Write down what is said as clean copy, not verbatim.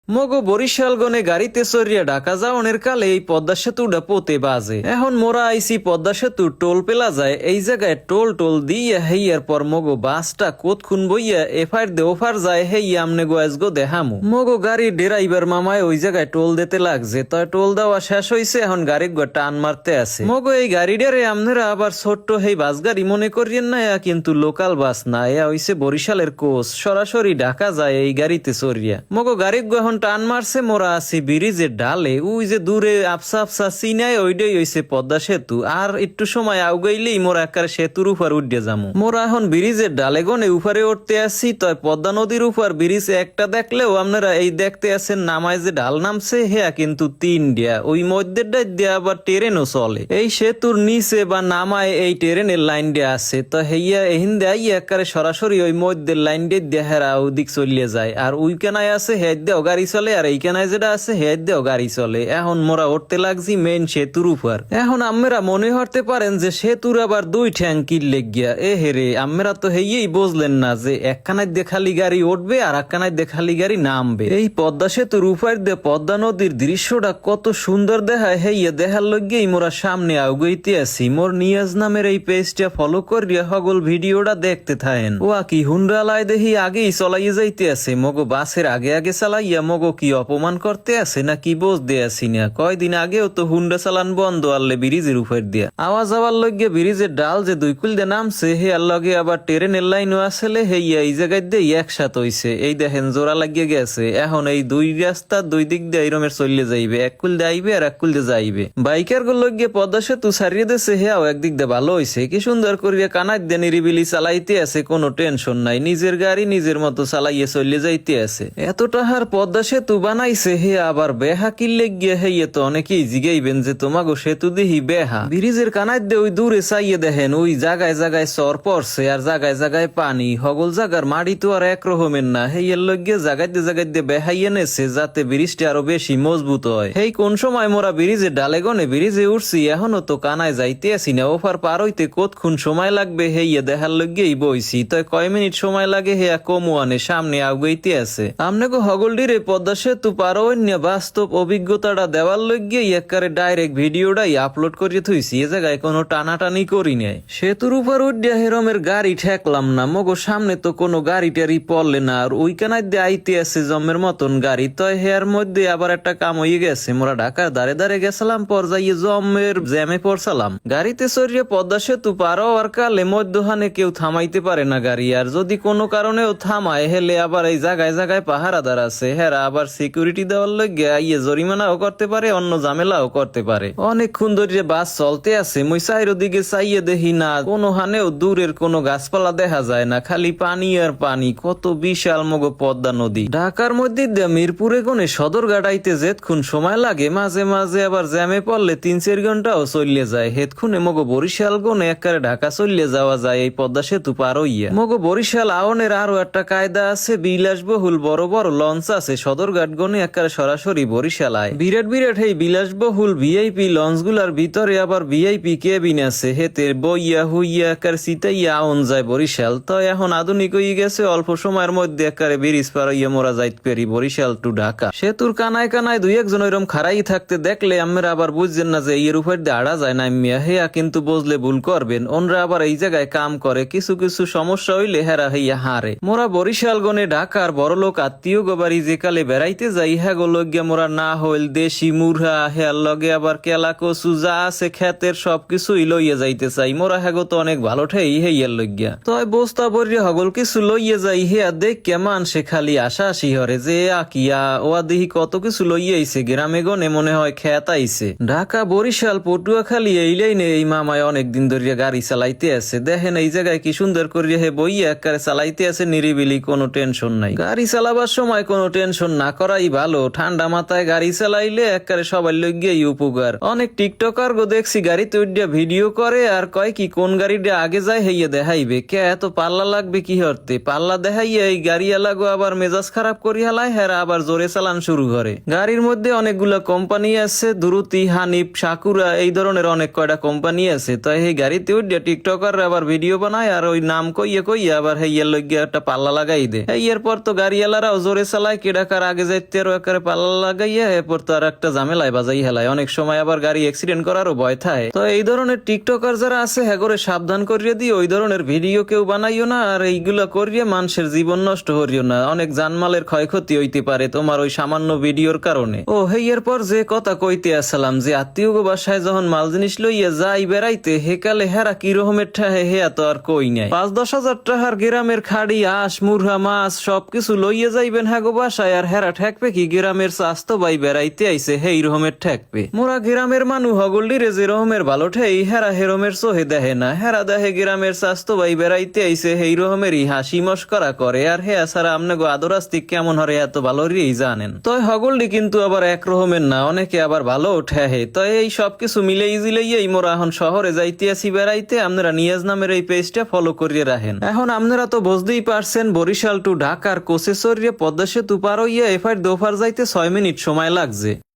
মগো বরিশাল গনে গাড়িতে চড়িয়া ঢাকা যাওনের কালে এই পদ্মা সেতুটা পোতে বাজে। এখন মোরা আইসি পদ্মা সেতু টোল পেলা যায় এই জায়গায় টোল টোল দিয়া হেইয়ার পর মগো বাসটা কোতখুন বইয়া এফার দে ওফার যায় হেই আমনে গোয়াজগো দেহামু। মগো গাড়ির ড্রাইভার মামায় ওই জায়গায় টোল দিতে লাগছে, তাই টোল দেওয়া শেষ হইছে, এখন গাড়ির গো টান মারতে আছে। মগো এই গাড়িটারে আপনারা আবার ছোট্ট হেই বাস গাড়ি মনে করিয়েন না, কিন্তু লোকাল বাস না, এয়া হইছে বরিশালের কোচ, সরাসরি ঢাকা যায় এই গাড়িতে চড়িয়া। মগো গাড়ির গো টান মারছে, মোরা আছি ব্রিজের ডালে, ওই যে দূরে আফসা আফসা সিনায় ওইটাই হইছে পদ্মা সেতু। আর একটু সময় আউগাইলেই মোরা একার সেতুর উপর উঠে যাবো। মোরা এখন ব্রিজের ডালে গনে উপরে উঠতে আসি, তয় পদ্মা নদীর উপর ব্রিজ একটা দেখলেও আপনারা এই দেখতে আছেন নামায় যে ডাল নামছে হেয়া কিন্তু তিনটা, ওই মধ্যের দিয়ে আবার ট্রেনও চলে। এই সেতুর নিচে বা নামায় এই ট্রেনের লাইন দিয়ে আছে, তো হেয়া এহিন দেয় একারে সরাসরি ওই মধ্যের লাইন দিয়ে হেরা ওদিক চলিয়ে যায়। আর ওই কেনায় আছে হেদ দেও গাড়ি চলে, আর এইখানে যেটা আছে হেদ দেও গাড়ি চলে। এখন মোরা উঠতে লাগছি মেন সেতুর উপর। এখন আমরা মনে হতে পারেন যে সেতুর আবার দুই ঠ্যাং কিনলে গিয়া, এ হেরে আমরা তো হেয়েই বুঝলেন না যে একখানায় দিয়ে খালি গাড়ি উঠবে আর একখানায় দিয়ে খালি গাড়ি নামবে। এই পদ্মা সেতুর উপর দিয়ে পদ্মা নদীর দৃশ্যটা কত সুন্দর দেখায়, হেইয়া দেখার লগিয়েই মোরা সামনে আগুইতে আছি। মোর নিয়াজ নামের এই পেজটা ফলো করিয়া হগল ভিডিওটা দেখতে থাকেন। ওয়া কি হুন্ডালায় দেখি আগেই চলাইয়ে যাইতে আছে, মগো বাসের আগে আগে চালাইয়া মগো কি অপমান করতে আছে না কি বুঝতে আসি না। কয়দিন আগেও তো হুন্ডা চালান বন্ধ আনলে ব্রিজের উপর দিয়া আওয়াজ আওয়ার লগে ব্রিজের ডাল যে দুই কুল দিয়ে নামছে, হে আর লগে আবার ট্রেনের লাইনও আসলে হেইয়া এই জায়গায় দিয়ে একসাথ হইছে। এই দেখেন জোড়া লাগিয়ে গেছে। এখন এই দুই রাস্তা দুই দিক দিয়ে এইরমের চলিয়ে যাইবে, এক কুল দিয়ে আইবে আর এক কুল দিয়ে যাইবে। বাইকার গুলো গিয়ে পদ্মা সেতু সারিয়ে দিয়েছে, হেয়াও একদিক দিয়ে ভালো হইছে, কি সুন্দর করিয়া কানাক দিয়ে নিরিবিলি চালাইতে আছে, কোনো টেনশন নাই, নিজের গাড়ি নিজের মতো চালাইয়ে চলিয়ে যাইতে আছে। এতটা হার পদ্মা সেতু বানাইছে, হে আবার বেহা কিনলে গিয়ে হেয়ে তো অনেকেই জিগাইবেন যে তোমাগো সেতু দিহি বেহা। ব্রিজের কানাইত দিয়ে ওই দূরে চাইয়ে দেখেন ওই জায়গায় জায়গায় চর পড়ছে আর জায়গায় জায়গায় পানি, হগল জায়গার মাটি তো আর একরকমের না, হেয়ের লগে জায়গায় দিয়ে বেহাইয়ে নেছে যাতে ব্রিজটা আরো বেশি মজবুত হয়। হেই কোন সময় মোরা ব্রিজের ডালে গনে ব্রিজে উঠছি, এখনো তো কানায় যাইতে আসি না, ওফার পার হইতে কতক্ষণ সময় লাগবে হেইয়া দেখার লগিয়েই বইছি। তয় কয় মিনিট সময় লাগে হেয়া কমু আনে সামনে আগুইতে আছে। আমনে গো হগলডিরে পদ্মা সেতু পার অন্য বাস্তব অভিজ্ঞতাটা দেওয়ার লইগে একারে ডাইরেক্ট ভিডিওটাই আপলোড করিয়ে থুইছি, এ জায়গায় কোনো টানাটানি করি নাই। সেতুর উপর উঠিয়া হেরমের গাড়ি ঠেকলাম না, মগো সামনে তো কোনো গাড়ি টাড়ি পড়লে না, আর ওই কানায় দিয়ে আইতে আছে জমের মতন গাড়ি। তয় হেয়ার মধ্যে আবার একটা কাম হয়ে গেছে, মোরা ঢাকার দাঁড়ে দাঁড়ে গেছিলাম, পর যাইয়ে জমের জ্যামে পড়ছিলাম। গাড়িতে চড়িয়ে পদ্মা সেতু পার হওয়ার কালে মধ্যখানে কেউ থামাইতে পারে না গাড়ি, আর যদি কোনো কারণেও থামায় হেলে আবার এই জায়গায় জায়গায় পাহারাদার আছে, হেরা আবার সিকিউরিটি দেওয়ার লগে ইয়ে জরিমানাও করতে পারে, অন্য ঝামেলাও করতে পারে। অনেকক্ষণ ধরে বাস চলতে আছে, মই চাইরো দিকে চাইয়ে দেখি না কোনো হানেও দূরের কোনো গাছপালা দেখা যায় না, খালি পানি আর পানি। কত বিশাল মগো পদ্মা নদী। ঢাকার মধ্যে মিরপুরে গনে সদরঘাট আইতে যেতক্ষণ সময় লাগে, মাঝে মাঝে আবার জ্যামে পড়লে 3-4 ঘন্টাও চলিয়ে যায়। হেতক্ষণে মগো বরিশাল গনে একারে ঢাকা চলিয়ে যাওয়া যায় এই পদ্মা সেতু পার হইয়া। মগো বরিশাল আওনের আরো একটা কায়দা আছে, বিলাসবহুল বড় বড় লঞ্চ আছে সদরঘাট গনে একারে সরাসরি বরিশাল আয়। বিরাট বিরাট এই বিলাসবহুল ভিআইপি লঞ্চ গুলার ভিতরে আবার ভিআইপি কেবিন আছে, হেতে বইয়া হুইয়া একার সিটাইয়া আউন যায় বরিশাল। তো এখন আধুনিক হয়ে গেছে, অল্প সময়ের মধ্যে একারে ব্রিজ পার হইয়া মোরা যাইতে পারি বরিশাল টু ঢাকা। সেতুর কানায় কানায় দুই একজন ওইরকম খাড়াই থাকতে দেখলে আমরা আবার বুঝছেন না যে এর উপর দিয়ে আড়া যায় না মিয়া, হেয়া কিন্তু বুঝলে ভুল করবেন। ওনরা আবার এই জায়গায় কাম করে, কিছু কিছু সমস্যা হইলে হেরা হইয়া হারে। মোরা বরিশাল গনে ঢাকার বড় লোক আত্মীয় গোবারি যে কালে বেড়াইতে যাই, হ্যাঁ গো লगिया মোরা না হইল দেশি মুরহা হেয়ার লগে আবার কেলা কচু যা আছে ক্ষেতের সবকিছুই লইয়া যাইতে চাই। মোরা হ্যাঁ গো তো অনেক ভালো ঠেই হেয়ার লगिया, তয় বস্তা বরিয়া হগল কিছু লইয়া যাই, হেয়া দেখ কেমান সে খালি আশা আসি হরে যে আকিয়া ওয়া দিহি কত কিছু লইয়া আইছে, গ্রামে গনে মনে হয় খেত আইছে। ঢাকা বরিশাল পটুয়াখালী এই লাইনে এই মামায় অনেকদিন ধরিয়া গাড়ি চালাইতে আছে, দেখেন এই জায়গায় কি সুন্দর করিয়া হে বইয়া একারে চালাইতে আছে নিরিবিলি, কোনো টেনশন নাই। গাড়ি চালাবার সময় কোনো টেনশন না করাই ভালো, ঠান্ডা মাথায় গাড়ি চালাইলে একারে সবাই লইগিয়াই উপকার। অনেক টিকটকার গো দেখছি গাড়িতে উঠিয়া ভিডিও করে আর কয় কি কোন গাড়িটা আগে যায় হইয়া দেখাইবে, কে এত পাল্লা লাগবে কি হরতে, পাল্লা দেখাইয়া এই গাড়ি এলাগো আবার মেজাজ খারাপ করি হালায়, হেরা আবার জোরে চালান শুরু করে। গাড়ির মধ্যে অনেকগুলা কোম্পানি আছে, দুরুতি, হানিফ, সাকুরা, এই ধরনের অনেক কয়টা কোম্পানি আছে। তাই এই গাড়িতে উঠিয়া টিকটকার আবার ভিডিও বানায় আর ওই নাম কইয়া কইয়া আবার হেইয়ার লইগিয়া একটা পাল্লা লাগাই দে। এরপর তো গাড়িওয়ালারাও জোরে চালায়, কেডা ঢাকার আগে যাইতে আরো একেবারে পাল্লা লাগাইয়া এরপর তো আর একটা ঝামেলায় বাজাই হেলায়, অনেক সময় আবার গাড়ি অ্যাক্সিডেন্ট করারও ভয় থাকে। তো এই ধরনের টিকটকার যারা আছে হ্যাঁ করে সাবধান করিয়ে দিয়ে ওই ধরনের ভিডিও কেউ বানাইও না, আর এইগুলা করিয়ে মানুষের জীবন নষ্ট করিও না, অনেক জানমালের ক্ষয়ক্ষতি হইতে পারে তোমার ওই সামান্য ভিডিওর কারণে। ও হেই এরপর যে কথা কইতে আসলাম, যে আত্মীয় বাসায় যখন মাল জিনিস লইয়া যাই বেড়াইতে হেকালে হেরা কি রকমের ঠাহে হেয়া তো আর কই নাই। 5-10 হাজার টাকার গ্রামের খাড়ি আঁশ মুরহা মাছ সবকিছু লইয়া যাইবেন হ্যাগো বাসায়, আর হেরা ঠেকবে কি গ্রামের স্বাস্থ্য বাই বেড়াইতে আইছে হেই রকমের ঠেকবে। মোরা গ্রামের মানু হগল্ডিরে যে রকমের ভালো ঠেই হেরা হেরমের সোহে দেহে না, হেরা দেহে গ্রামের স্বাস্থ্য বাই বেড়াইতে আইছে হেই রকমেরই হাসি মস্করা করে, আর হেয়া ছাড়া আমনাগো আদরাস্তিক কেমন হরে এত ভালো রেই জানেন। তয় হগল্ডি কিন্তু আবার এক রকমের না, অনেকে আবার ভালো ঠেহে। তো এই সবকিছু মিলে ইজিলেই মোরা এখন শহরে যাইতে আসি বেড়াইতে। আপনারা নিয়াজ নামের এই পেজটা ফলো করিয়ে রাখেন। এখন আপনারা তো বুঝতেই পারছেন বরিশাল টু ঢাকার কোচেছড়িয়ে পদ্মা সেতু পার হইয়া এফআই দোফার যাইতে 6 মিনিট সময় লাগছে।